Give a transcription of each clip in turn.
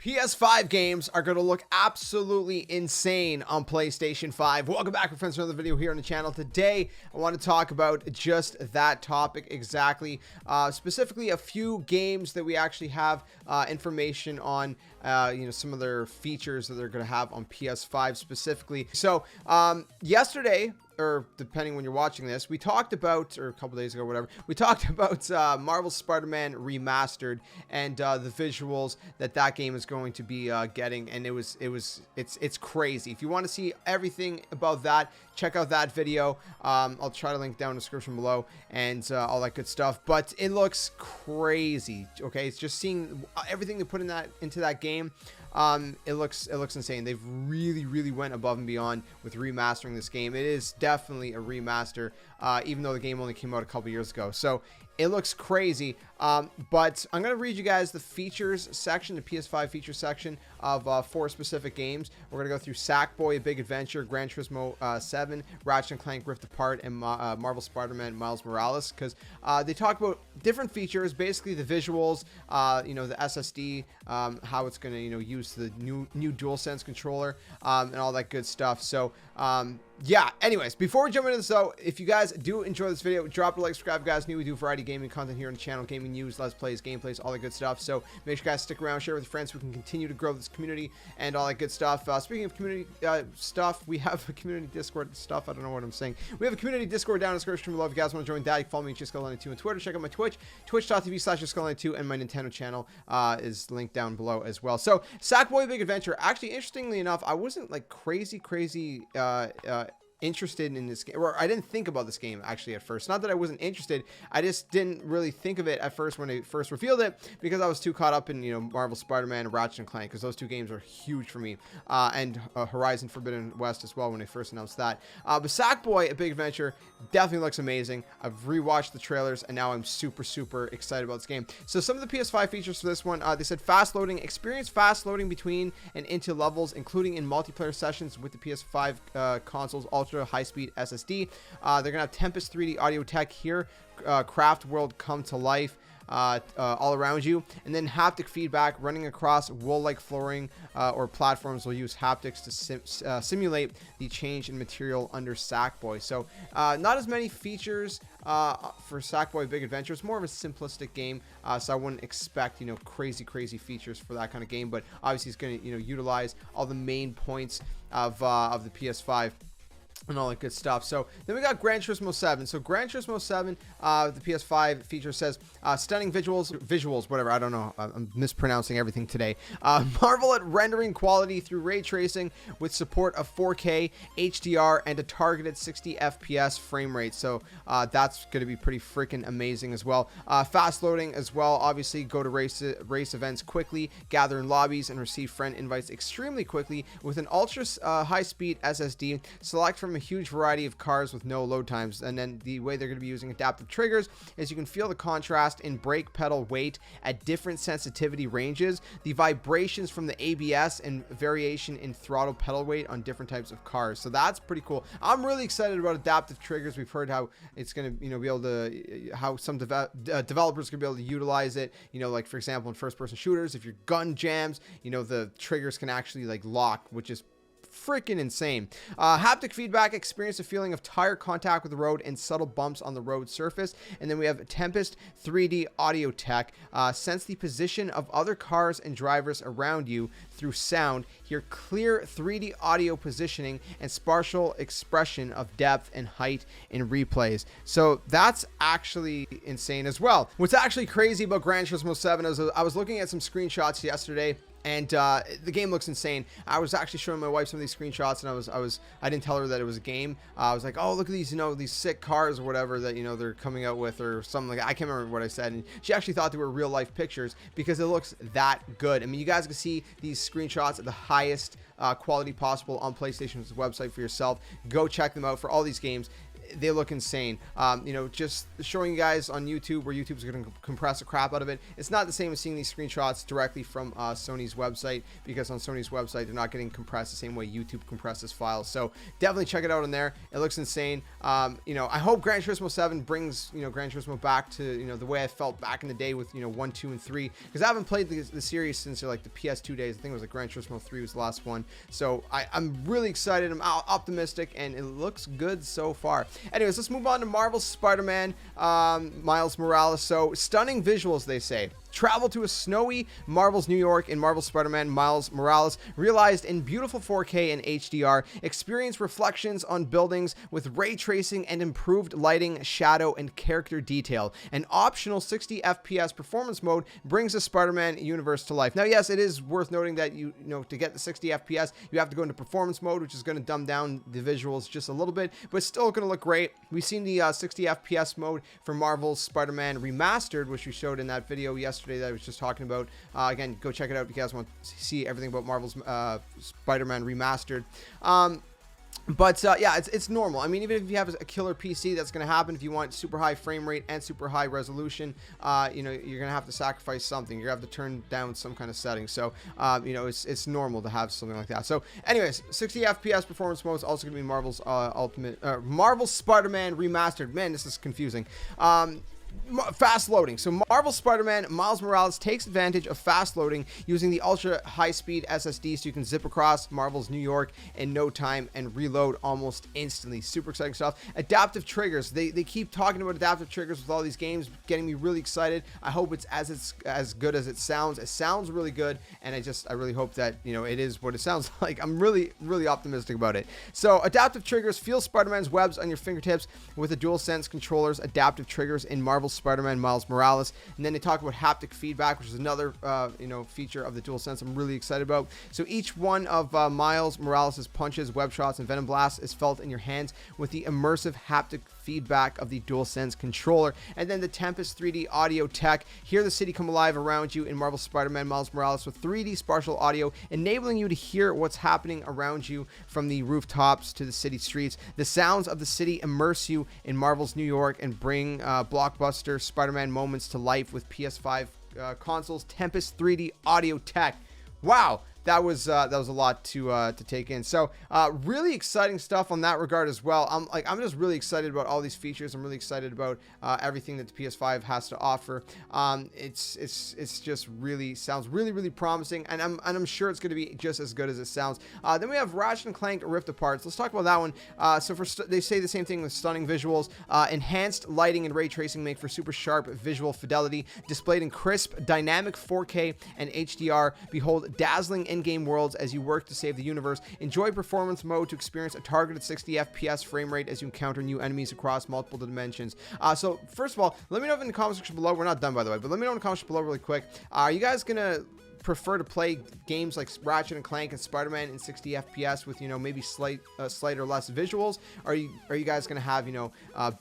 PS5 games are going to look absolutely insane on PlayStation 5. Welcome back, friends, to another video here on the channel. Today, I want to talk about just that topic exactly. Specifically, a few games that we actually have information on, some of their features that they're going to have on PS5 specifically. So, yesterday, or depending when you're watching this, we talked about, or a couple days ago, whatever, we talked about Marvel Spider-Man Remastered and the visuals that game is going to be getting, and it's crazy. If you want to see everything about that, check out that video. I'll try to link down in the description below and all that good stuff. But it looks crazy. Okay, it's just seeing everything they put into that game. It looks insane. They've really went above and beyond with remastering this game. It is definitely a remaster, even though the game only came out a couple years ago. So it looks crazy. But I'm going to read you guys the features section, the PS5 feature section of 4 specific games. We're going to go through Sackboy Big Adventure, Gran Turismo 7, Ratchet & Clank Rift Apart, and Marvel Spider-Man Miles Morales, because they talk about different features, basically the visuals, the SSD, how it's going to, use the new Dualsense controller, and all that good stuff. So, yeah, anyways, before we jump into this though, if you guys do enjoy this video, drop a like, subscribe, guys. We do variety gaming content here on the channel, gaming news, let's plays, gameplays, all that good stuff. So make sure you guys stick around, share with your friends so we can continue to grow this community and all that good stuff. Speaking of community stuff, we have a community Discord stuff. I don't know what I'm saying. We have a community Discord down in the description below. If you guys want to join that, you can follow me at JSkeleton2 on Twitter. Check out my Twitch, twitch.tv/JSkeleton2, and my Nintendo channel is linked down below as well. So Sackboy Big Adventure, actually, interestingly enough, I wasn't like crazy interested in this game, or I didn't think about this game actually at first. Not that I wasn't interested, I just didn't really think of it at first when they first revealed it, because I was too caught up in Marvel Spider-Man and Ratchet & Clank, because those two games are huge for me, and Horizon Forbidden West as well when they first announced that. But Sackboy A Big Adventure definitely looks amazing. I've rewatched the trailers and now I'm super excited about this game. So some of the PS5 features for this one, they said fast loading, experience fast loading between and into levels, including in multiplayer sessions with the PS5 console's ultra high-speed SSD. They're gonna have Tempest 3D audio tech here, craft world come to life all around you, and then haptic feedback running across wool-like flooring or platforms will use haptics to simulate the change in material under Sackboy. So not as many features for Sackboy Big Adventure. It's more of a simplistic game, so I wouldn't expect crazy features for that kind of game, but obviously it's going to utilize all the main points of the PS5 and all that good stuff. So then we got Gran Turismo 7. So Gran Turismo 7, the PS5 feature says stunning visuals, whatever, I don't know, I'm mispronouncing everything today. Marvel at rendering quality through ray tracing with support of 4K HDR and a targeted 60 FPS frame rate. So that's going to be pretty freaking amazing as well. Fast loading as well, obviously. Go to race events quickly, gather in lobbies, and receive friend invites extremely quickly with an ultra high speed SSD. Select from a huge variety of cars with no load times. And then the way they're going to be using adaptive triggers is you can feel the contrast in brake pedal weight at different sensitivity ranges, the vibrations from the ABS, and variation in throttle pedal weight on different types of cars. So that's pretty cool. I'm really excited about adaptive triggers. We've heard how it's going to be able to, how some developers can be able to utilize it, like for example in first person shooters, if your gun jams, the triggers can actually like lock, which is freaking insane. Haptic feedback, experience a feeling of tire contact with the road and subtle bumps on the road surface. And then we have Tempest 3D audio tech, sense the position of other cars and drivers around you through sound, hear clear 3D audio positioning and spatial expression of depth and height in replays. So that's actually insane as well. What's actually crazy about Gran Turismo 7 is I was looking at some screenshots yesterday, and the game looks insane. I was actually showing my wife some of these screenshots, and I didn't tell her that it was a game. I was like, oh, look at these, these sick cars or whatever that, they're coming out with, or something like that. I can't remember what I said. And she actually thought they were real life pictures because it looks that good. I mean, you guys can see these screenshots at the highest quality possible on PlayStation's website for yourself. Go check them out for all these games. they look insane. You know, just showing you guys on YouTube, where YouTube's going to compress the crap out of it. It's not the same as seeing these screenshots directly from Sony's website, because on Sony's website they're not getting compressed the same way YouTube compresses files. So definitely check it out on there. It looks insane. You know, I hope Gran Turismo 7 brings, you know, Gran Turismo back to, you know, the way I felt back in the day with, you know, 1, 2, and 3, because I haven't played the series since like the PS2 days. I think it was like Gran Turismo 3 was the last one. So I'm really excited. I'm optimistic, and it looks good so far. Anyways, let's move on to Marvel's Spider-Man Miles Morales. So stunning visuals, they say. Travel to a snowy Marvel's New York in Marvel's Spider-Man Miles Morales, realized in beautiful 4K and HDR. Experience reflections on buildings with ray tracing and improved lighting, shadow, and character detail. An optional 60 FPS performance mode brings the Spider-Man universe to life. Now, yes, it is worth noting that you know, to get the 60 FPS, you have to go into performance mode, which is going to dumb down the visuals just a little bit, but it's still going to look great. We've seen the 60 FPS mode for Marvel's Spider-Man Remastered, which we showed in that video yesterday that I was just talking about. Again, go check it out if you guys want to see everything about Marvel's Spider-Man Remastered. Yeah, it's normal. I mean, even if you have a killer PC, that's going to happen. If you want super high frame rate and super high resolution, you know, you're going to have to sacrifice something. You're going to have to turn down some kind of setting. So, you know, it's normal to have something like that. So, anyways, 60 FPS performance mode is also going to be Marvel's Marvel's Spider-Man Remastered. Man, this is confusing. Fast loading. So Marvel Spider-Man Miles Morales takes advantage of fast loading using the ultra high-speed SSD, so you can zip across Marvel's New York in no time and reload almost instantly. Super exciting stuff. Adaptive triggers. They keep talking about adaptive triggers with all these games, getting me really excited. I hope it's as good as it sounds. It sounds really good, and I really hope that, you know, it is what it sounds like. I'm really optimistic about it. So adaptive triggers. Feel Spider-Man's webs on your fingertips with the Dualsense controllers. Adaptive triggers in Marvel Spider-Man Miles Morales. And then they talk about haptic feedback, which is another you know, feature of the Dualsense I'm really excited about. So each one of Miles Morales' punches, web shots, and venom blasts is felt in your hands with the immersive haptic feedback of the Dualsense controller. And then the Tempest 3D audio tech. Hear the city come alive around you in Marvel Spider-Man Miles Morales with 3D spatial audio, enabling you to hear what's happening around you from the rooftops to the city streets. The sounds of the city immerse you in Marvel's New York and bring blockbuster Spider-Man moments to life with PS5 consoles. Tempest 3D audio tech. Wow. That was a lot to take in. So really exciting stuff on that regard as well. I'm just really excited about all these features. I'm really excited about everything that the PS5 has to offer. It's just really sounds really promising, and I'm sure it's going to be just as good as it sounds. Then we have Ratchet & Clank Rift Apart. Let's talk about that one. So they say the same thing with stunning visuals. Enhanced lighting and ray tracing make for super sharp visual fidelity, displayed in crisp, dynamic 4K and HDR. Behold dazzling in-game worlds as you work to save the universe. Enjoy performance mode to experience a targeted 60 FPS frame rate as you encounter new enemies across multiple dimensions. So first of all, let me know in the comment section below. We're not done, by the way, but let me know in the comment section below really quick. Are you guys gonna prefer to play games like Ratchet and Clank and Spider-Man in 60 FPS with, you know, maybe slight or less visuals? Or are you guys gonna have, you know,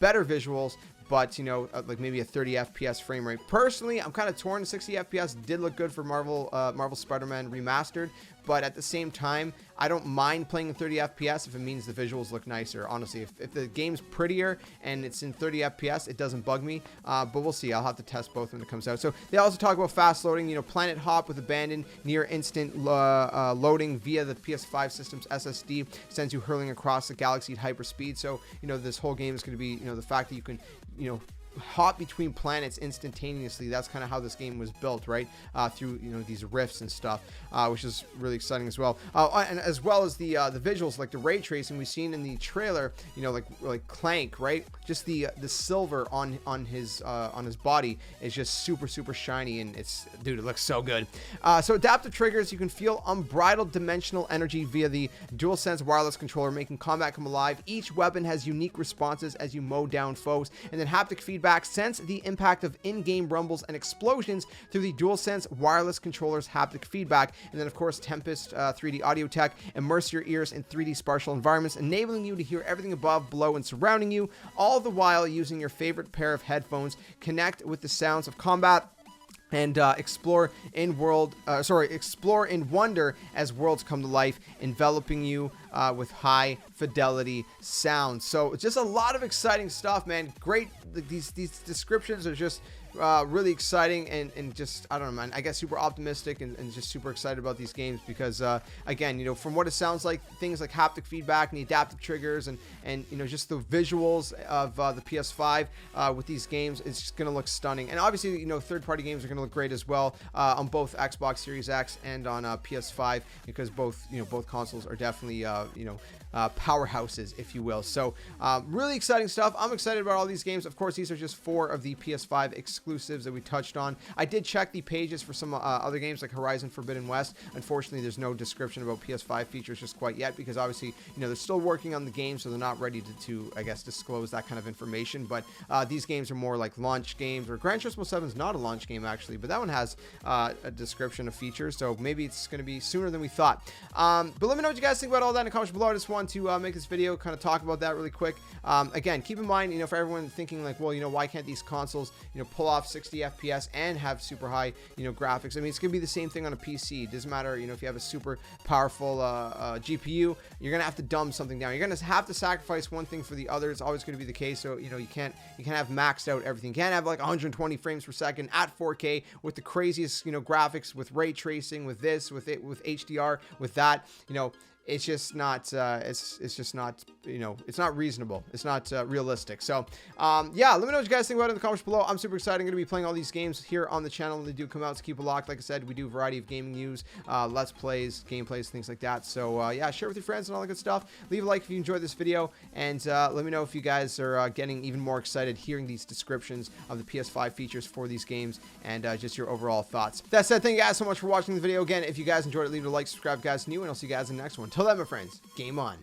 better visuals, but, you know, like maybe a 30 FPS frame rate? Personally, I'm kind of torn. 60 FPS did look good for Marvel Spider-Man Remastered, but at the same time, I don't mind playing in 30 FPS if it means the visuals look nicer. Honestly, if the game's prettier and it's in 30 FPS, it doesn't bug me, but we'll see. I'll have to test both when it comes out. So they also talk about fast loading, you know, planet hop with abandoned near instant loading via the PS5 system's SSD, sends you hurling across the galaxy at hyperspeed. So, you know, this whole game is going to be, you know, the fact that you can, you know, hop between planets instantaneously. That's kind of how this game was built, right? Through, you know, these rifts and stuff, which is really exciting as well. And as well as the visuals, like the ray tracing we've seen in the trailer, you know, like Clank, right? Just the silver on his body is just super shiny, and dude, it looks so good. So adaptive triggers, you can feel unbridled dimensional energy via the DualSense wireless controller, making combat come alive. Each weapon has unique responses as you mow down foes, and then haptic feedback. Sense the impact of in-game rumbles and explosions through the DualSense wireless controller's haptic feedback. And then, of course, Tempest 3D audio tech. Immerse your ears in 3D spatial environments, enabling you to hear everything above, below, and surrounding you, all the while using your favorite pair of headphones. Connect with the sounds of combat and explore in wonder as worlds come to life, enveloping you with high fidelity sound. So just a lot of exciting stuff, man. Great. These descriptions are just really exciting, and just, I don't know, man, I guess super optimistic and just super excited about these games because again, you know, from what it sounds like, things like haptic feedback and the adaptive triggers and you know, just the visuals of the PS5 with these games, it's just gonna look stunning. And obviously, you know, third-party games are gonna look great as well on both Xbox Series X and on PS5, because both consoles are definitely powerhouses, if you will. So really exciting stuff. I'm excited about all these games. Of course, these are just 4 of the PS5 exclusives that we touched on. I did check the pages for some other games like Horizon Forbidden West. Unfortunately, there's no description about PS5 features just quite yet, because obviously, you know, they're still working on the game, so they're not ready to I guess, disclose that kind of information. But these games are more like launch games, or Gran Turismo 7 is not a launch game actually, but that one has a description of features, so maybe it's going to be sooner than we thought. But let me know what you guys think about all that in the comments below. I just want to make this video kind of talk about that really quick. Again, keep in mind, you know, for everyone thinking like, well, you know, why can't these consoles, you know, pull off 60 FPS and have super high, you know, graphics? I mean, it's gonna be the same thing on a PC. It doesn't matter, you know, if you have a super powerful GPU, you're gonna have to dumb something down. You're gonna have to sacrifice one thing for the other. It's always gonna be the case. So, you know, you can't have maxed out everything. You can't have like 120 frames per second at 4K with the craziest, you know, graphics, with ray tracing, with this, with HDR, with that, you know. It's just not it's just not, you know, it's not reasonable. It's not realistic. So yeah, let me know what you guys think about it in the comments below. I'm super excited. I'm going to be playing all these games here on the channel when they do come out, so keep it locked. Like I said, we do a variety of gaming news, let's plays, gameplays, things like that. So yeah, share with your friends and all that good stuff. Leave a like if you enjoyed this video, and let me know if you guys are getting even more excited hearing these descriptions of the PS5 features for these games, and just your overall thoughts. That said, thank you guys so much for watching the video. Again, if you guys enjoyed it, leave a like, subscribe, guys new, and I'll see you guys in the next one. Till then, my friends, game on.